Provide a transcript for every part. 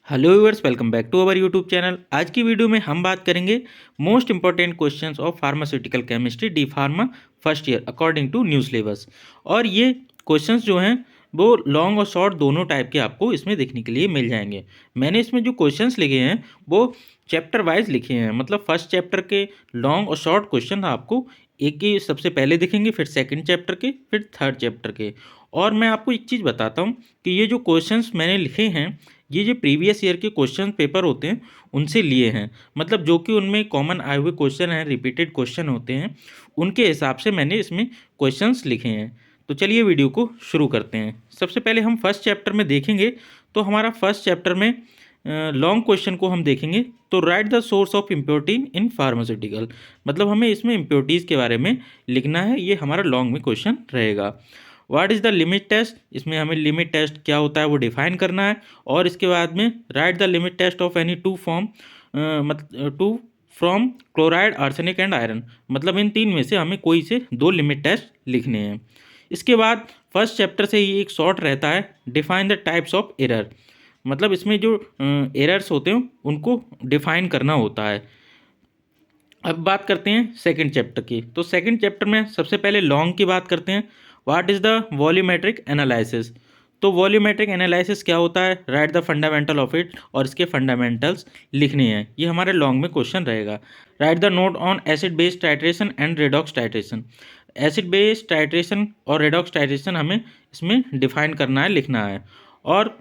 Hello viewers, welcome back to our YouTube channel. आज की video में हम बात करेंगे most important questions of pharmaceutical chemistry D pharma first year according to new syllabus. और ये क्वेश्चंस जो हैं वो लॉन्ग और शॉर्ट दोनों टाइप के आपको इसमें देखने के लिए मिल जाएंगे। मैंने इसमें जो क्वेश्चंस लिखे हैं वो चैप्टर वाइज लिखे हैं, मतलब फर्स्ट चैप्टर के लॉन्ग और शॉर्ट क्वेश्चन आपको एक ही सबसे पहले दिखेंगे, फिर सेकंड चैप्टर के, फिर थर्ड चैप्टर के। और मैं आपको एक चीज़ बताता हूँ कि ये जो क्वेश्चंस मैंने लिखे हैं ये जो प्रीवियस ईयर के क्वेश्चन पेपर होते हैं उनसे लिए हैं, मतलब जो कि उनमें कॉमन आए हुए क्वेश्चन हैं, रिपीटेड क्वेश्चन होते हैं, उनके हिसाब से मैंने इसमें क्वेश्चंस लिखे हैं। तो चलिए वीडियो को शुरू करते हैं। सबसे पहले हम फर्स्ट चैप्टर में देखेंगे। तो हमारा फर्स्ट चैप्टर में लॉन्ग क्वेश्चन को हम देखेंगे। तो right the source of impurity in pharmaceutical, मतलब हमें इसमें इम्प्योरिटीज़ के बारे में लिखना है। ये हमारा लॉन्ग में क्वेश्चन रहेगा। What is the limit test, इसमें हमें लिमिट टेस्ट क्या होता है वो डिफाइन करना है। और इसके बाद में write the limit test of any two from chloride, arsenic and iron, मतलब इन तीन में से हमें कोई से दो लिमिट टेस्ट लिखने हैं। इसके बाद फर्स्ट चैप्टर से ही एक शॉर्ट रहता है, define the types of error, मतलब इसमें जो एरर्स होते हैं उनको डिफाइन करना होता है। अब बात करते हैं सेकंड चैप्टर की। तो सेकंड चैप्टर में सबसे पहले लॉन्ग की बात करते हैं। What is the volumetric analysis, तो वॉल्यूमेट्रिक एनालिसिस क्या होता है, right the fundamental of it, और इसके फंडामेंटल्स लिखने हैं। ये हमारे लॉन्ग में क्वेश्चन रहेगा। Right the note on acid base titration and redox titration, acid base titration और रेडॉक्स टाइट्रेशन हमें इसमें डिफाइन करना है, लिखना है। और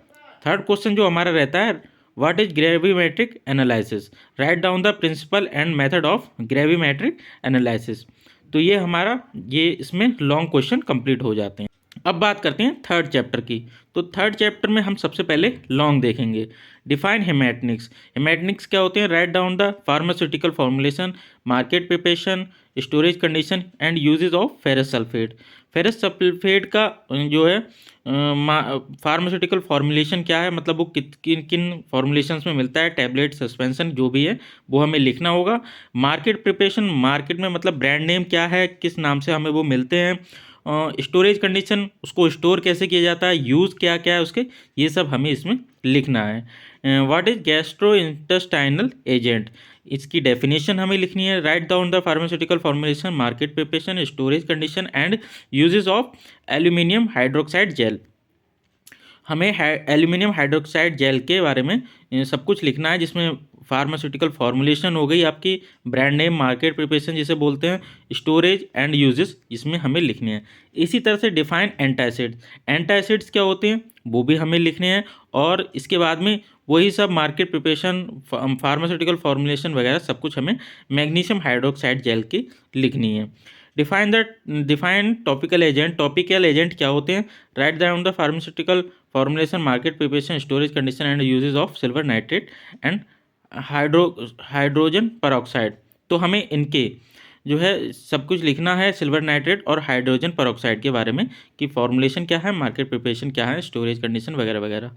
थर्ड क्वेश्चन जो हमारा रहता है, what is gravimetric analysis, write down the principle and method of gravimetric analysis. तो ये हमारा ये इसमें लॉन्ग क्वेश्चन कंप्लीट हो जाते हैं। अब बात करते हैं थर्ड चैप्टर की। तो थर्ड चैप्टर में हम सबसे पहले लॉन्ग देखेंगे। डिफाइन हेमेटनिक्स, हेमेटनिक्स क्या होते हैं, write down the pharmaceutical formulation, market preparation, storage condition and uses of ferrous sulphate. Ferrous sulphate का जो है फार्मास्यूटिकल फॉर्मुलेशन क्या है, मतलब वो किन किन फॉर्मुलेशंस में मिलता है, टैबलेट, सस्पेंशन, जो भी है वो हमें लिखना होगा। मार्केट प्रिपरेशन, मार्केट में मतलब ब्रांड नेम क्या है, किस नाम से हमें वो मिलते हैं। स्टोरेज कंडीशन, उसको स्टोर कैसे किया जाता है, यूज़ क्या क्या है उसके, ये सब हमें इसमें लिखना है। What is gastro intestinal agent, इसकी डेफिनेशन हमें लिखनी है। Right down the pharmaceutical formulation, market preparation, storage condition and uses of aluminium hydroxide gel, हमें एल्यूमिनियम हाइड्रोक्साइड जेल के बारे में सब कुछ लिखना है, जिसमें फार्मास्यूटिकल फॉर्मुलेशन हो गई आपकी, ब्रांड नेम, मार्केट प्रिपरेशन जिसे बोलते हैं, स्टोरेज एंड यूजेस इसमें हमें लिखने हैं। इसी तरह से डिफाइन एंटासिड्स, एंटासिड्स क्या होते हैं वो भी हमें लिखने हैं। और इसके बाद में वही सब मार्केट प्रिपरेशन, फार्मास्यूटिकल फॉर्मुलेशन वगैरह सब कुछ हमें मैग्नीशियम हाइड्रोक्साइड जेल की लिखनी है। Define topical agent, topical agent क्या होते हैं, write down the pharmaceutical formulation, market preparation, storage condition and uses of silver nitrate and hydrogen peroxide. तो हमें इनके जो है सब कुछ लिखना है, सिल्वर नाइट्रेट और हाइड्रोजन परऑक्साइड के बारे में, कि फॉर्मुलेशन क्या है, मार्केट प्रिपरेशन क्या है, स्टोरेज कंडीशन वगैरह वगैरह।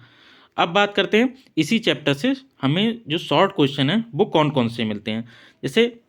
अब बात करते हैं इसी चैप्टर से हमें जो शॉर्ट क्वेश्चन है वो कौन कौन से मिलते हैं। जैसे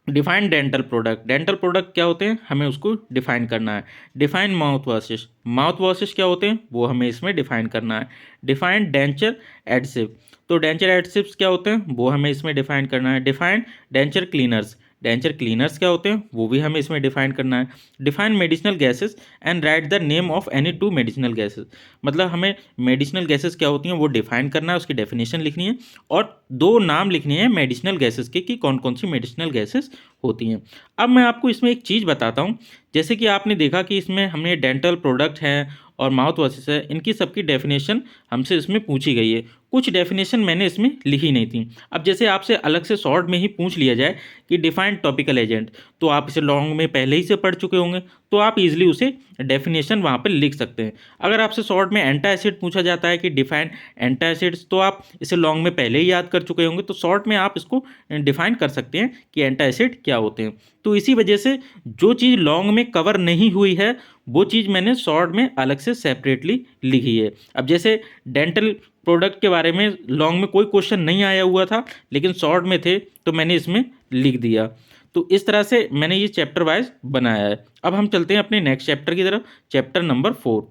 define dental product, dental product क्या होते हैं हमें उसको डिफाइन करना है। Define mouth washes, mouth washes क्या होते हैं वो हमें इसमें डिफाइन करना है। डिफाइन डेंचर एडसिव, तो डेंचर एडसिव्स क्या होते हैं वो हमें इसमें डिफाइन करना है। Define denture cleaners, denture cleaners क्या होते हैं वो भी हमें इसमें डिफाइन करना है। Define medicinal gases and right the name of any to medicinal gases, मतलब हमें मेडिसिनल गैसेस क्या होती हैं वो डिफाइन करना है, उसकी डेफिनेशन लिखनी है, और दो नाम लिखने हैं मेडिसिनल गैसेस के कि कौन कौन सी मेडिसिनल गैसेस होती हैं। अब मैं आपको इसमें एक चीज़ बताता हूँ। जैसे कि आपने देखा कि इसमें हमने डेंटल प्रोडक्ट हैं और माउथ वॉशेस है, इनकी सबकी डेफिनेशन हमसे इसमें पूछी गई है। कुछ डेफिनेशन मैंने इसमें लिखी नहीं थी। अब जैसे आपसे अलग से शॉर्ट में ही पूछ लिया जाए कि डिफाइंड टॉपिकल एजेंट, तो आप इसे लॉन्ग में पहले ही से पढ़ चुके होंगे, तो आप इजीली उसे डेफिनेशन वहाँ पर लिख सकते हैं। अगर आपसे शॉर्ट में एंटासिड पूछा जाता है कि डिफाइन एंटासिड्स, तो आप इसे लॉन्ग में पहले ही याद कर चुके होंगे, तो शॉर्ट में आप इसको डिफाइन कर सकते हैं कि एंटासिड क्या होते हैं। तो इसी वजह से जो चीज़ लॉन्ग में कवर नहीं हुई है वो चीज़ मैंने शॉर्ट में अलग से सेपरेटली लिखी है। अब जैसे डेंटल प्रोडक्ट के बारे में लॉन्ग में कोई क्वेश्चन नहीं आया हुआ था, लेकिन शॉर्ट में थे तो मैंने इसमें लिख दिया। तो इस तरह से मैंने ये चैप्टर वाइज बनाया है। अब हम चलते हैं अपने नेक्स्ट चैप्टर की तरफ, चैप्टर नंबर 4।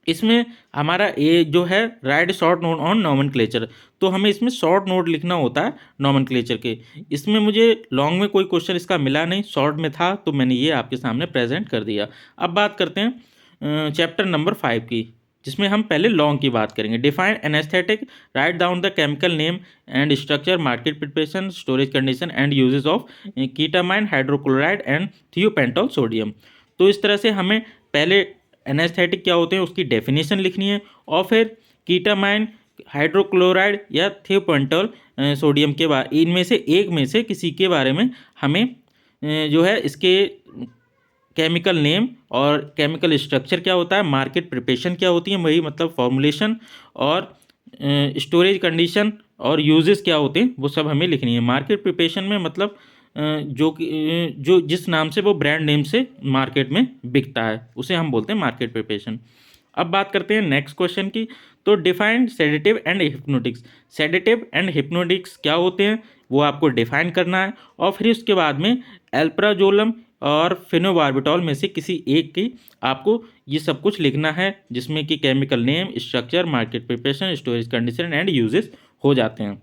इसमें हमारा ये जो है right short note on nomenclature, तो हमें इसमें शॉर्ट नोट लिखना होता है नॉमेनक्लेचर के। इसमें मुझे लॉन्ग में कोई क्वेश्चन इसका मिला नहीं, शॉर्ट में था तो मैंने ये आपके सामने प्रेजेंट कर दिया। अब बात करते हैं चैप्टर नंबर 5 की, जिसमें हम पहले लॉन्ग की बात करेंगे। Define anaesthetic, write down the chemical name and structure, market preparation, storage condition and uses of ketamine, hydrochloride and thiopental sodium. तो इस तरह से हमें पहले एनेस्थेटिक क्या होते हैं उसकी डेफिनेशन लिखनी है, और फिर कीटामाइन, हाइड्रोक्लोराइड या थियोपेंटॉल सोडियम के बारे, इनमें से एक में से किसी के बारे में हमें जो है इसके केमिकल नेम और केमिकल स्ट्रक्चर क्या होता है, मार्केट प्रिपरेशन क्या होती है, वही मतलब फॉर्मुलेशन, और स्टोरेज कंडीशन और यूजेस क्या होते हैं वो सब हमें लिखनी है। मार्केट प्रिपरेशन में मतलब जो जिस नाम से वो ब्रांड नेम से मार्केट में बिकता है उसे हम बोलते हैं मार्केट प्रिपरेशन। अब बात करते हैं नेक्स्ट क्वेश्चन की। तो define sedative and hypnotics. Sedative and hypnotics क्या होते हैं वो आपको डिफाइन करना है, और फिर उसके बाद में एल्प्राजोलम और फिनोबार्बिटॉल में से किसी एक की आपको ये सब कुछ लिखना है, जिसमें कि chemical name, structure, market preparation, storage condition and uses हो जाते हैं।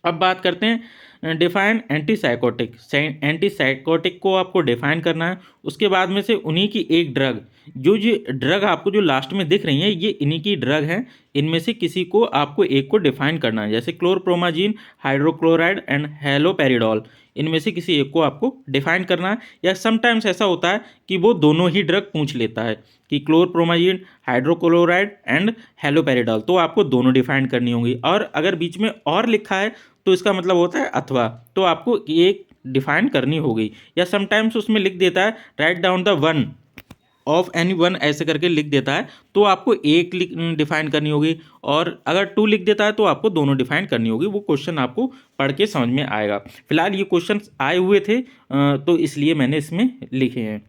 अब बात करते हैं डिफाइन एंटीसाइकोटिक। एंटीसाइकोटिक को आपको डिफाइन करना है, उसके बाद में से उन्हीं की एक ड्रग, जो ड्रग आपको जो लास्ट में दिख रही है ये इन्हीं की ड्रग हैं, इनमें से किसी को आपको एक को डिफाइन करना है। जैसे क्लोरप्रोमाजीन, हाइड्रोक्लोराइड एंड हेलोपेरिडोल, इनमें से किसी एक को आपको डिफाइन करना है। या समटाइम्स ऐसा होता है कि वो दोनों ही ड्रग पूछ लेता है कि क्लोरप्रोमाजीन, हाइड्रोक्लोराइड एंड हेलोपेरिडोल, तो आपको दोनों डिफाइन करनी होंगी। और अगर बीच में और लिखा है तो इसका मतलब होता है अथवा, तो आपको एक डिफाइन करनी होगी। या समटाइम्स उसमें लिख देता है right down the one of any one, ऐसे करके लिख देता है, तो आपको एक डिफाइन करनी होगी। और अगर टू लिख देता है तो आपको दोनों डिफाइन करनी होगी। वो क्वेश्चन आपको पढ़ के समझ में आएगा। फिलहाल ये क्वेश्चन आए हुए थे तो इसलिए मैंने इसमें लिखे हैं।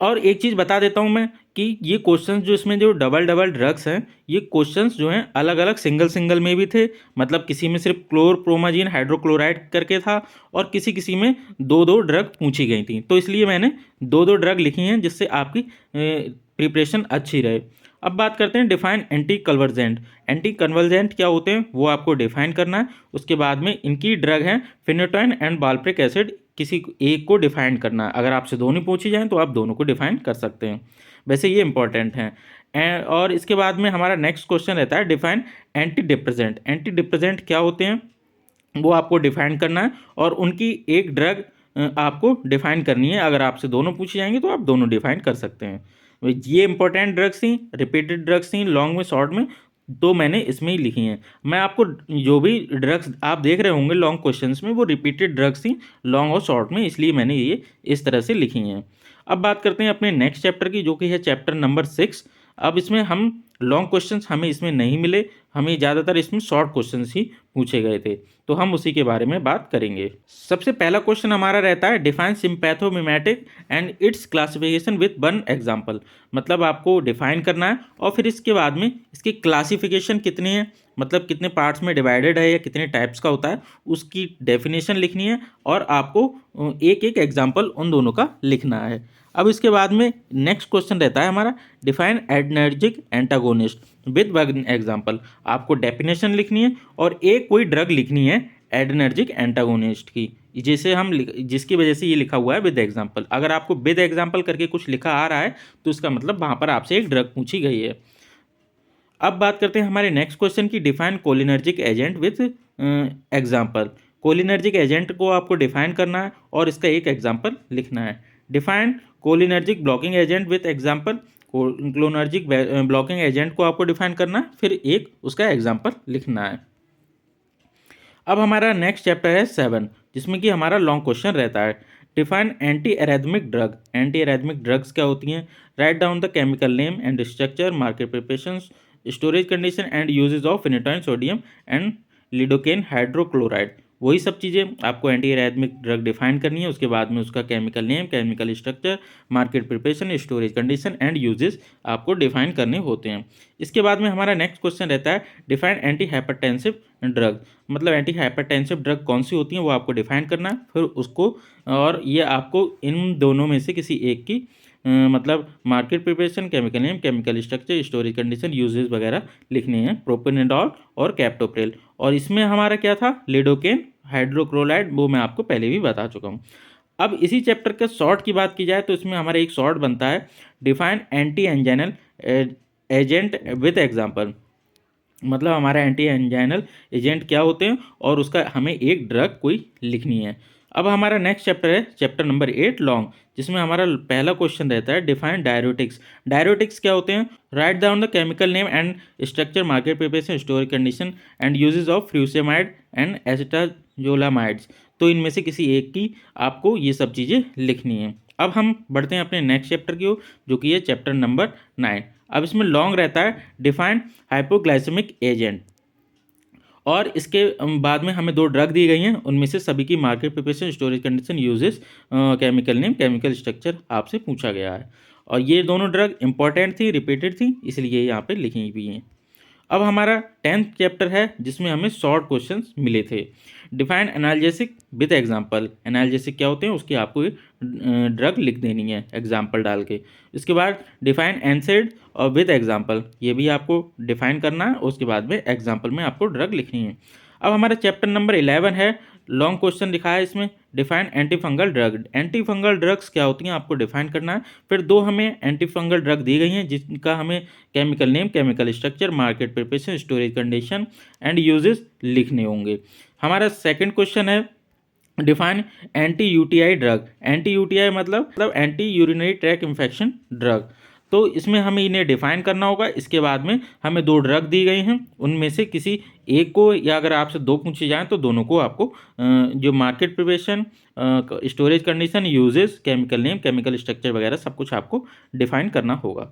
और एक चीज़ बता देता हूँ मैं कि ये क्वेश्चंस जो इसमें जो डबल डबल ड्रग्स हैं, ये क्वेश्चंस जो हैं अलग अलग सिंगल सिंगल में भी थे, मतलब किसी में सिर्फ क्लोरप्रोमाजीन हाइड्रोक्लोराइड करके था, और किसी किसी में दो दो ड्रग पूछी गई थी, तो इसलिए मैंने दो दो ड्रग लिखी हैं जिससे आपकी प्रिपरेशन अच्छी रहे। अब बात करते हैं define anti convergent. Anti convergent क्या होते हैं वो आपको डिफाइन करना है। उसके बाद में इनकी ड्रग है फिनोटाइन एंड वाल्प्रिक एसिड, किसी एक को डिफाइन करना है। अगर आपसे दोनों पूछी जाएँ तो आप दोनों को डिफाइन कर सकते हैं, वैसे ये इंपॉर्टेंट हैं। और इसके बाद में हमारा नेक्स्ट क्वेश्चन रहता है define anti depressant. Anti depressant क्या होते हैं वो आपको डिफाइन करना है, और उनकी एक ड्रग आपको डिफाइन करनी है। अगर आपसे दोनों पूछे जाएंगे तो आप दोनों डिफाइन कर सकते हैं। ये इंपॉर्टेंट ड्रग्स थी, रिपीटेड ड्रग्स थी, लॉन्ग में शॉर्ट में, तो मैंने इसमें ही लिखी हैं। मैं आपको जो भी ड्रग्स आप देख रहे होंगे लॉन्ग क्वेश्चंस में वो रिपीटेड ड्रग्स थी लॉन्ग और शॉर्ट में, इसलिए मैंने ये इस तरह से लिखी हैं। अब बात करते हैं अपने नेक्स्ट चैप्टर की, जो कि है चैप्टर नंबर 6। अब इसमें हम लॉन्ग क्वेश्चंस हमें इसमें नहीं मिले, हमें ज़्यादातर इसमें शॉर्ट क्वेश्चंस ही पूछे गए थे, तो हम उसी के बारे में बात करेंगे। सबसे पहला क्वेश्चन हमारा रहता है define sympathomimetic and it's classification with one example. मतलब आपको डिफाइन करना है और फिर इसके बाद में इसकी क्लासिफिकेशन कितनी है, मतलब कितने पार्ट्स में डिवाइडेड है या कितने टाइप्स का होता है, उसकी डेफिनेशन लिखनी है, और आपको एक एक एग्जाम्पल उन दोनों का लिखना है। अब इसके बाद में नेक्स्ट क्वेश्चन रहता है हमारा define adrenergic antagonist with one example. आपको डेफिनेशन लिखनी है और एक कोई ड्रग लिखनी है एडर्जिक एंटागोनिस्ट की, जैसे हम जिसकी वजह से ये लिखा हुआ है विद एग्जाम्पल। अगर आपको विद एग्जाम्पल करके कुछ लिखा आ रहा है तो इसका मतलब वहाँ पर आपसे एक ड्रग पूछी गई है। अब बात करते हैं हमारे नेक्स्ट क्वेश्चन की define cholinergic agent with example. Cholinergic agent को आपको डिफाइन करना है और इसका एक एग्जाम्पल लिखना है। Define cholinergic blocking agent with example. Cholinergic blocking agent को आपको डिफाइन करना है, फिर एक उसका एग्जाम्पल लिखना है। अब हमारा नेक्स्ट चैप्टर है 7, जिसमें कि हमारा लॉन्ग क्वेश्चन रहता है define anti arrhythmic drug. Anti arrhythmic drugs क्या होती हैं, write down the chemical name and structure, market preparation, storage condition and uses of phenytoin sodium and lidocaine hydrochloride. वही सब चीज़ें आपको एंटी एरेथमिक ड्रग डिफाइन करनी है। उसके बाद में उसका chemical name, chemical structure, market preparation, storage condition and uses आपको डिफाइन करने होते हैं। इसके बाद में हमारा नेक्स्ट क्वेश्चन रहता है डिफाइन एंटी हाइपरटेंसिव ड्रग। मतलब एंटी हाइपरटेंसिव ड्रग कौन सी होती हैं वो आपको डिफाइन करना है, फिर उसको, और ये आपको इन दोनों में से किसी एक की मतलब market preparation, chemical name, chemical structure, storage condition, uses वगैरह लिखने हैं, प्रोपेनोडॉल और कैप्टोप्रिल। और इसमें हमारा क्या था, लिडोकेन, हाइड्रोक्लोराइड, वो मैं आपको पहले भी बता चुका हूँ। अब इसी चैप्टर के शॉर्ट की बात की जाए तो इसमें हमारा एक शॉर्ट बनता है, define anti anginal agent with example. मतलब हमारा एंटी एंजाइनल एजेंट क्या होते हैं और उसका हमें एक ड्रग कोई लिखनी है। अब हमारा नेक्स्ट चैप्टर है चैप्टर नंबर 8 लॉन्ग, जिसमें हमारा पहला क्वेश्चन रहता है, डिफाइन डायरेटिक्स। डायरेटिक्स क्या होते हैं, write down the chemical name and structure, market preparation, storage condition and uses of furosemide and acetazolamides. तो इनमें से किसी एक की आपको ये सब चीज़ें लिखनी है। अब हम बढ़ते हैं अपने नेक्स्ट चैप्टर की ओर, जो कि है चैप्टर नंबर 9। अब इसमें लॉन्ग रहता है, डिफाइन हाइपोग्लाइसेमिक एजेंट। और इसके बाद में हमें 2 ड्रग दी गई हैं, उनमें से सभी की market preparation, storage condition, uses, chemical name, chemical structure आपसे पूछा गया है। और ये दोनों ड्रग इंपॉर्टेंट थी, रिपीटेड थी, इसलिए यहाँ पे लिखी भी हैं। अब हमारा 10th चैप्टर है, जिसमें हमें शॉर्ट क्वेश्चंस मिले थे। Define analgesic with example. Analgesic क्या होते हैं, उसकी आपको ड्रग लिख देनी है एग्जांपल डाल के। इसके बाद डिफाइन एनसेड और विद एग्जांपल, ये भी आपको डिफाइन करना है, उसके बाद में एग्जांपल में आपको ड्रग लिखनी है। अब हमारा चैप्टर नंबर 11 है, लॉन्ग क्वेश्चन लिखा है इसमें, define anti fungal drug. Anti fungal drugs क्या होती हैं आपको डिफाइन करना है। फिर 2 हमें एंटी फंगल ड्रग दी गई हैं, जिनका हमें chemical name, chemical structure, market preparation, storage condition and uses लिखने होंगे। हमारा सेकंड क्वेश्चन है, define anti UTI drug. Anti UTI मतलब anti urinary tract infection drug. तो इसमें हमें इन्हें डिफाइन करना होगा। इसके बाद में हमें 2 ड्रग दी गई हैं, उनमें से किसी एक को, या अगर आपसे 2 पूछे जाएँ तो दोनों को आपको जो market preparation, storage condition, uses, chemical name, chemical structure वगैरह सब कुछ आपको डिफाइन करना होगा।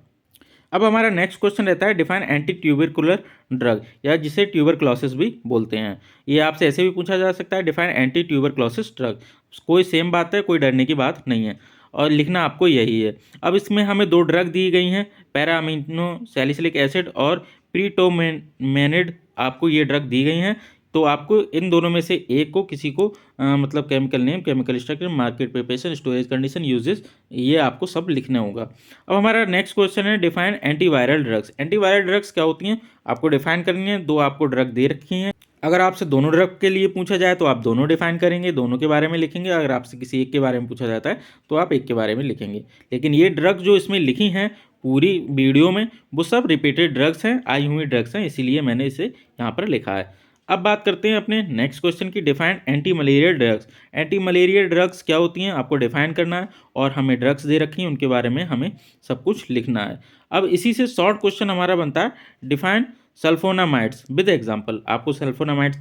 अब हमारा नेक्स्ट क्वेश्चन रहता है, डिफाइन एंटी ट्यूबरकुलर ड्रग, या जिसे ट्यूबरक्लोसिस भी बोलते हैं। ये आपसे ऐसे भी पूछा जा सकता है, डिफाइन एंटी ट्यूबरक्लोसिस ड्रग। कोई सेम बात है, कोई डरने की बात नहीं है, और लिखना आपको यही है। अब इसमें हमें 2 ड्रग दी गई हैं, पैरा अमीनो सैलिसिलिक एसिड और प्रीटोमेनिड, आपको ये ड्रग दी गई हैं। तो आपको इन दोनों में से एक को, किसी को मतलब chemical name, chemical structure, market preparation, storage condition, uses, ये आपको सब लिखना होगा। अब हमारा नेक्स्ट क्वेश्चन है, define antiviral drugs. Antiviral drugs क्या होती हैं आपको डिफाइन करनी है। 2 आपको ड्रग दे रखी हैं, अगर आपसे दोनों ड्रग के लिए पूछा जाए तो आप दोनों डिफाइन करेंगे, दोनों के बारे में लिखेंगे। अगर आपसे किसी एक के बारे में पूछा जाता है तो आप एक के बारे में लिखेंगे। लेकिन ये ड्रग जो इसमें लिखी हैं पूरी वीडियो में, वो सब रिपीटेड ड्रग्स हैं, आई हुई ड्रग्स हैं, इसीलिए मैंने इसे यहाँ पर लिखा है। अब बात करते हैं अपने नेक्स्ट क्वेश्चन की, define anti malaria drugs. Anti malaria drugs क्या होती हैं आपको डिफाइन करना है, और हमें ड्रग्स दे रखी हैं, उनके बारे में हमें सब कुछ लिखना है। अब इसी से शॉर्ट क्वेश्चन हमारा बनता है, डिफाइन सल्फोनामाइड्स विद एग्जाम्पल। आपको सल्फोनामाइड्स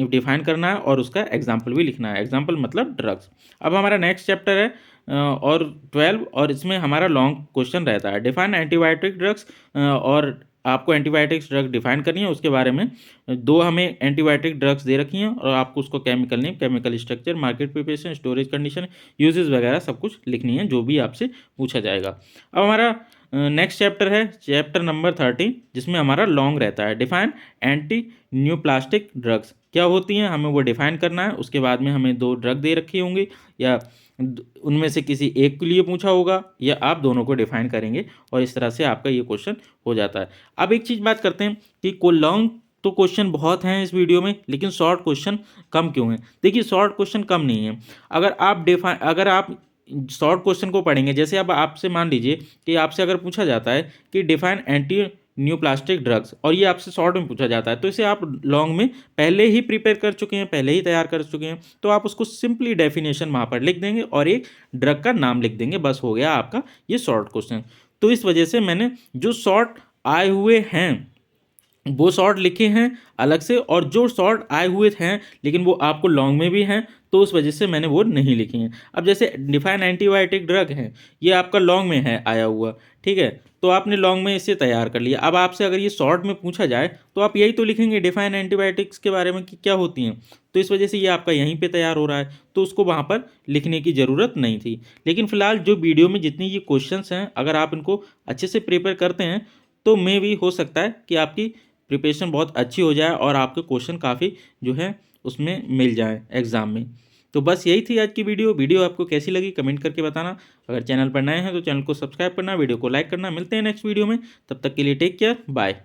डिफाइन करना है और उसका एग्जाम्पल भी लिखना है। एग्जाम्पल मतलब ड्रग्स। अब हमारा नेक्स्ट चैप्टर है और 12, और इसमें हमारा लॉन्ग क्वेश्चन रहता है, डिफाइन एंटीबायोटिक ड्रग्स। और आपको एंटीबायोटिक्स ड्रग डिफाइन करनी है, उसके बारे में 2 हमें एंटीबायोटिक ड्रग्स दे रखी हैं, और आपको उसको chemical name, chemical structure, market preparation, storage condition, uses वगैरह सब कुछ लिखनी है, जो भी आपसे पूछा जाएगा। अब हमारा नेक्स्ट चैप्टर है चैप्टर नंबर 13, जिसमें हमारा लॉन्ग रहता है, डिफाइन एंटी न्यूप्लास्टिक ड्रग्स। क्या होती हैं हमें वो डिफाइन करना है। उसके बाद में हमें 2 ड्रग दे रखी होंगी, या उनमें से किसी एक के लिए पूछा होगा, या आप दोनों को डिफाइन करेंगे, और इस तरह से आपका ये क्वेश्चन हो जाता है। अब एक चीज़ बात करते हैं कि को लॉन्ग तो क्वेश्चन बहुत हैं इस वीडियो में, लेकिन शॉर्ट क्वेश्चन कम क्यों हैं। देखिए शॉर्ट क्वेश्चन कम नहीं है, अगर आप शॉर्ट क्वेश्चन को पढ़ेंगे, जैसे अब आपसे मान लीजिए कि आपसे अगर पूछा जाता है कि define anti new plastic drugs, और ये आपसे शॉर्ट में पूछा जाता है, तो इसे आप लॉन्ग में पहले ही प्रिपेयर कर चुके हैं, पहले ही तैयार कर चुके हैं, तो आप उसको सिंपली डेफिनेशन वहाँ पर लिख देंगे और एक ड्रग का नाम लिख देंगे, बस हो गया आपका ये शॉर्ट क्वेश्चन। तो इस वजह से मैंने जो शॉर्ट आए हुए हैं वो शॉर्ट लिखे हैं अलग से, और जो शॉर्ट आए हुए हैं लेकिन वो आपको लॉन्ग में भी हैं, तो उस वजह से मैंने वो नहीं लिखे हैं। अब जैसे डिफाइन एंटीबायोटिक ड्रग है, ये आपका लॉन्ग में है आया हुआ, ठीक है, तो आपने लॉन्ग में इसे तैयार कर लिया। अब आपसे अगर ये शॉर्ट में पूछा जाए तो आप यही तो लिखेंगे डिफाइन एंटीबायोटिक्स के बारे में कि क्या होती हैं, तो इस वजह से ये आपका यहीं पे तैयार हो रहा है, तो उसको वहाँ पर लिखने की ज़रूरत नहीं थी। लेकिन फिलहाल जो वीडियो में जितनी ये क्वेश्चंस हैं, अगर आप इनको अच्छे से प्रिपेयर करते हैं तो मे भी हो सकता है कि आपकी प्रिपरेशन बहुत अच्छी हो जाए और आपके क्वेश्चन काफ़ी जो है उसमें मिल जाए एग्ज़ाम में। तो बस यही थी आज की वीडियो आपको कैसी लगी कमेंट करके बताना। अगर चैनल पर नए हैं तो चैनल को सब्सक्राइब करना, वीडियो को लाइक करना। मिलते हैं नेक्स्ट वीडियो में, तब तक के लिए टेक केयर, बाय।